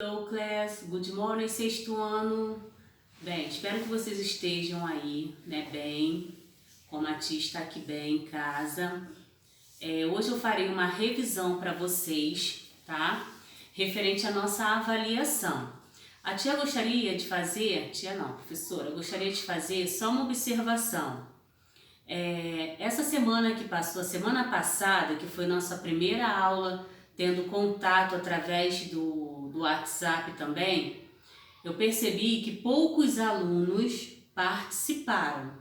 Hello class, good morning, sexto ano. Bem, espero que vocês estejam aí, né, bem, como a tia está aqui bem em casa. Hoje eu farei uma revisão para vocês, tá? Referente à nossa avaliação. A tia gostaria de fazer, tia não, professora, eu gostaria de fazer só uma observação. Essa semana que passou, a semana passada, que foi nossa primeira aula, tendo contato através do WhatsApp também, eu percebi que poucos alunos participaram.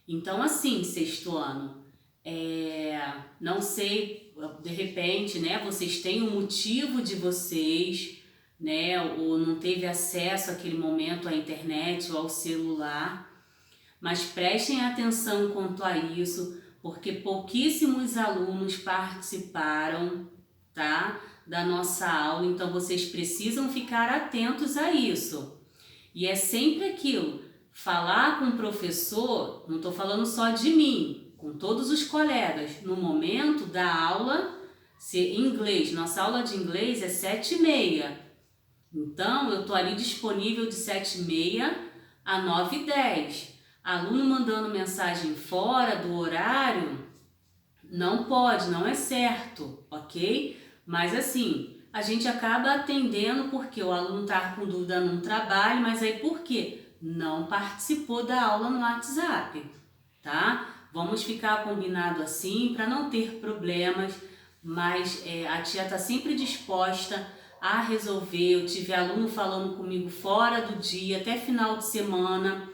Então, assim, sexto ano, não sei, de repente, né, vocês têm um motivo de vocês, né, ou não teve acesso àquele momento à internet ou ao celular, mas prestem atenção quanto a isso, porque pouquíssimos alunos participaram, tá, da nossa aula, então vocês precisam ficar atentos a isso. E é sempre aquilo, falar com o professor, não estou falando só de mim, com todos os colegas, no momento da aula, se inglês, nossa aula de inglês é 7h30, então eu estou ali disponível de 7h30 a 9h10. Aluno mandando mensagem fora do horário, não pode, não é certo, ok? Mas assim, a gente acaba atendendo porque o aluno está com dúvida num trabalho, mas aí por quê? Não participou da aula no WhatsApp, tá? Vamos ficar combinado assim para não ter problemas, mas a tia está sempre disposta a resolver. Eu tive aluno falando comigo fora do dia, até final de semana,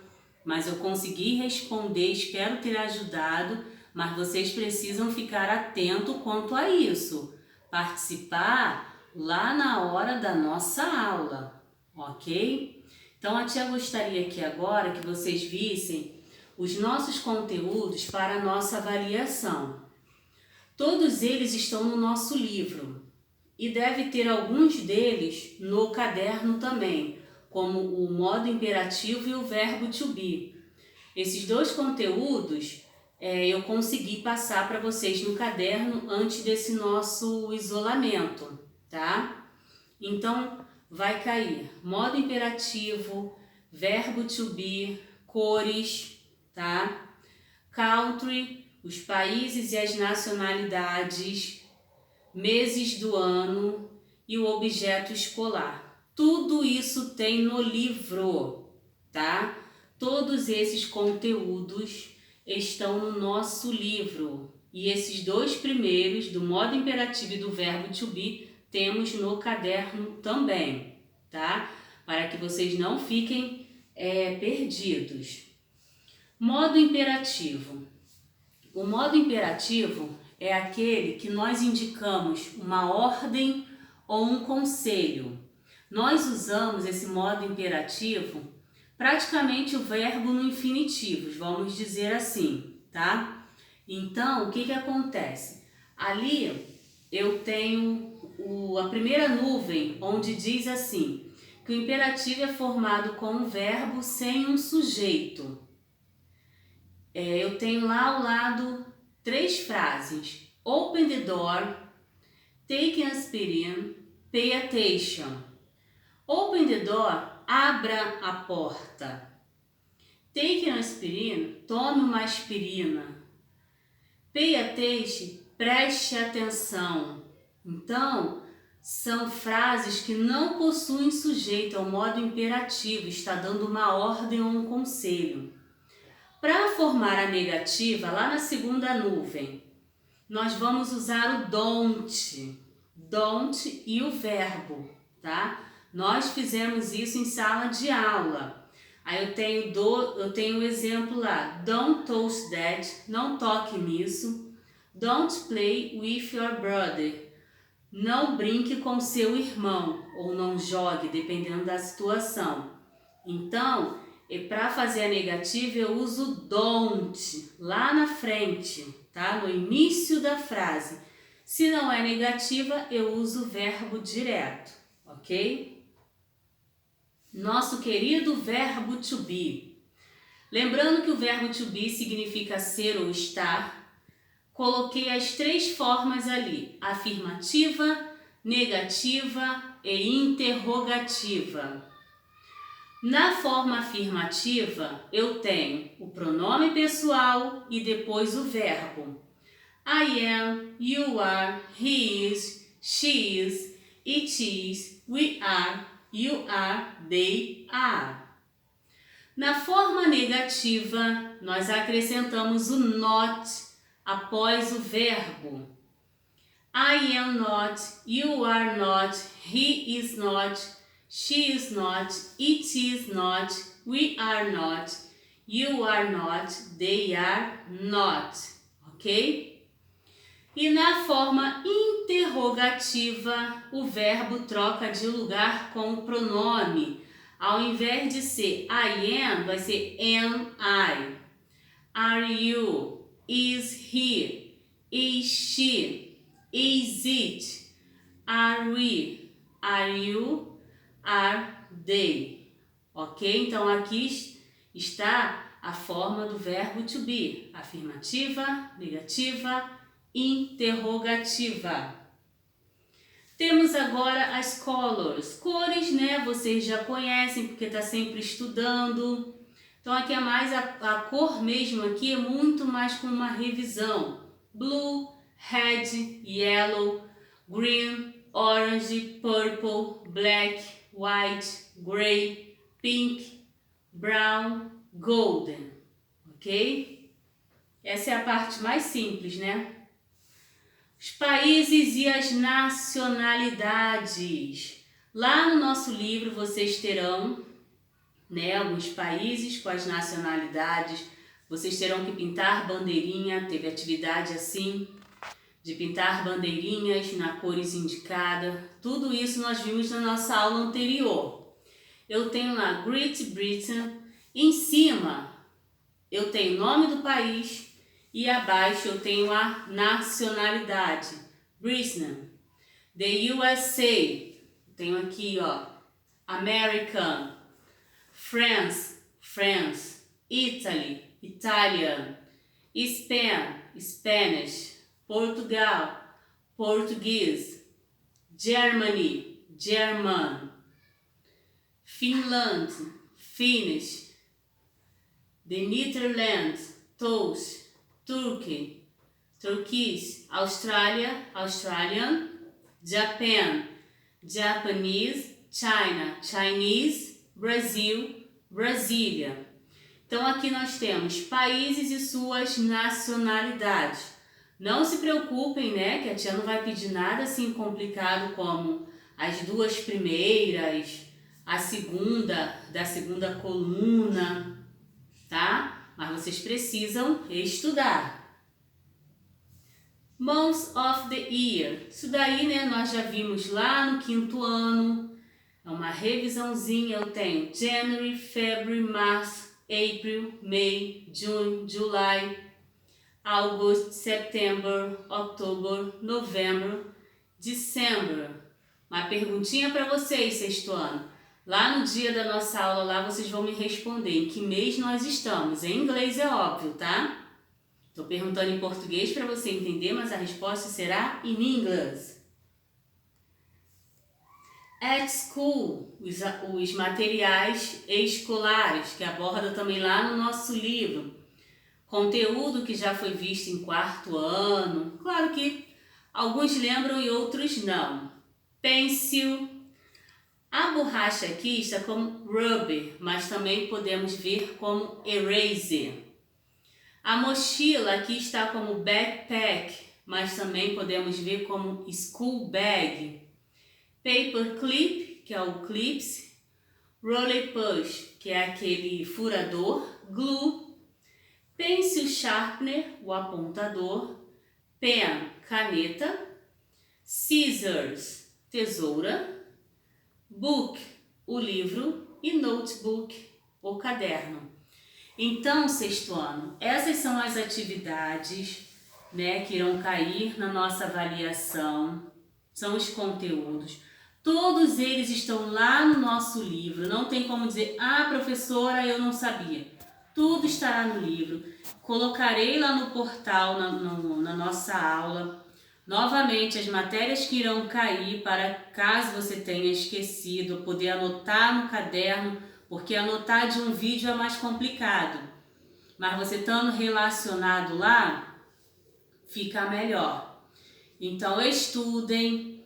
mas eu consegui responder, espero ter ajudado, mas vocês precisam ficar atentos quanto a isso. Participar lá na hora da nossa aula, ok? Então a tia gostaria aqui agora que vocês vissem os nossos conteúdos para a nossa avaliação. Todos eles estão no nosso livro e deve ter alguns deles no caderno também, como o modo imperativo e o verbo to be. Esses dois conteúdos eu consegui passar para vocês no caderno antes desse nosso isolamento, tá? Então, vai cair modo imperativo, verbo to be, cores, tá? Country, os países e as nacionalidades, meses do ano e o objeto escolar. Tudo isso tem no livro, tá? Todos esses conteúdos estão no nosso livro. E esses dois primeiros, do modo imperativo e do verbo to be, temos no caderno também, tá? Para que vocês não fiquem perdidos. Modo imperativo. O modo imperativo é aquele que nós indicamos uma ordem ou um conselho. Nós usamos esse modo imperativo praticamente o verbo no infinitivo, vamos dizer assim, tá? Então, o que acontece? Ali eu tenho a primeira nuvem, onde diz assim, que o imperativo é formado com um verbo sem um sujeito. Eu tenho lá ao lado 3 frases. Open the door, take an aspirin, pay attention. Open the door, abra a porta. Take an aspirin, tome uma aspirina. Pay attention, preste atenção. Então, são frases que não possuem sujeito, é o modo imperativo, está dando uma ordem ou um conselho. Para formar a negativa, lá na segunda nuvem, nós vamos usar o don't. Don't e o verbo, tá? Nós fizemos isso em sala de aula. Aí eu tenho o exemplo lá. Don't touch that, não toque nisso. Don't play with your brother. Não brinque com seu irmão, ou não jogue, dependendo da situação. Então, para fazer a negativa eu uso don't lá na frente, tá? No início da frase. Se não é negativa, eu uso o verbo direto, ok? Nosso querido verbo to be. Lembrando que o verbo to be significa ser ou estar, coloquei as 3 formas ali, afirmativa, negativa e interrogativa. Na forma afirmativa, eu tenho o pronome pessoal e depois o verbo. I am, you are, he is, she is, it is, we are, you are, they are. Na forma negativa, nós acrescentamos o not após o verbo. I am not, you are not, he is not, she is not, it is not, we are not, you are not, they are not, ok? E na forma interrogativa, o verbo troca de lugar com o pronome. Ao invés de ser I am, vai ser am I. Are you? Is he? Is she? Is it? Are we? Are you? Are they? Ok? Então aqui está a forma do verbo to be. Afirmativa, negativa, interrogativa. Temos agora as colors. Cores, né? Vocês já conhecem porque está sempre estudando. Então aqui é mais a cor mesmo, aqui é muito mais com uma revisão. Blue, red, yellow, green, orange, purple, black, white, gray, pink, brown, golden. Ok? Essa é a parte mais simples, né? Os países e as nacionalidades. Lá no nosso livro vocês terão, né, alguns países com as nacionalidades. Vocês terão que pintar bandeirinha, teve atividade assim, de pintar bandeirinhas na cores indicadas. Tudo isso nós vimos na nossa aula anterior. Eu tenho lá Great Britain, em cima eu tenho o nome do país e abaixo eu tenho a nacionalidade, Britain. The USA, tenho aqui ó, American, France, Italy, Italian, Spain, Spanish, Portugal, Português, Germany, German, Finland, Finnish, the Netherlands, Dutch, Turkey, Turkish, Australia, Australian, Japan, Japanese, China, Chinese, Brasil, Brasília. Então aqui nós temos países e suas nacionalidades. Não se preocupem, né, que a tia não vai pedir nada assim complicado como as duas primeiras, a segunda da segunda coluna, tá? Mas vocês precisam estudar. Months of the year. Isso daí, né, nós já vimos lá no 5º ano. É uma revisãozinha. Eu tenho January, February, March, April, May, June, July, August, September, October, November, December. Uma perguntinha para vocês, 6º ano. Lá no dia da nossa aula, lá vocês vão me responder em que mês nós estamos. Em inglês é óbvio, tá? Estou perguntando em português para você entender, mas a resposta será in English. At school, os materiais escolares, que aborda também lá no nosso livro. Conteúdo que já foi visto em 4º ano. Claro que alguns lembram e outros não. Pencil. A borracha aqui está como rubber, mas também podemos ver como eraser. A mochila aqui está como backpack, mas também podemos ver como school bag. Paper clip, que é o clips. Roller push, que é aquele furador. Glue. Pencil sharpener, o apontador. Pen, caneta. Scissors, tesoura. Book, o livro, e notebook, o caderno. Então, 6º ano, essas são as atividades, né, que irão cair na nossa avaliação, são os conteúdos. Todos eles estão lá no nosso livro, não tem como dizer, ah, professora, eu não sabia. Tudo estará no livro. Colocarei lá no portal, na nossa aula, Novamente, as matérias que irão cair para caso você tenha esquecido, poder anotar no caderno, porque anotar de um vídeo é mais complicado. Mas você estando relacionado lá, fica melhor. Então, estudem,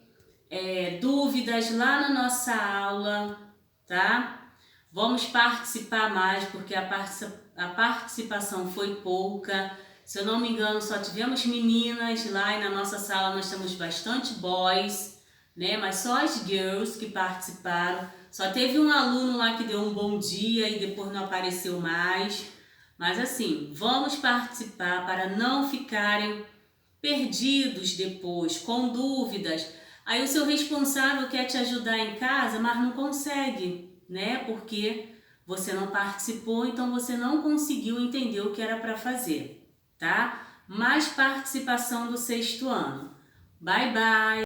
dúvidas lá na nossa aula, tá? Vamos participar mais, porque a participação foi pouca. Se eu não me engano, só tivemos meninas lá e na nossa sala nós temos bastante boys, né? Mas só as girls que participaram. Só teve um aluno lá que deu um bom dia e depois não apareceu mais. Mas assim, vamos participar para não ficarem perdidos depois, com dúvidas. Aí o seu responsável quer te ajudar em casa, mas não consegue, né? Porque você não participou, então você não conseguiu entender o que era para fazer, tá? Mais participação do 6º ano. Bye, bye!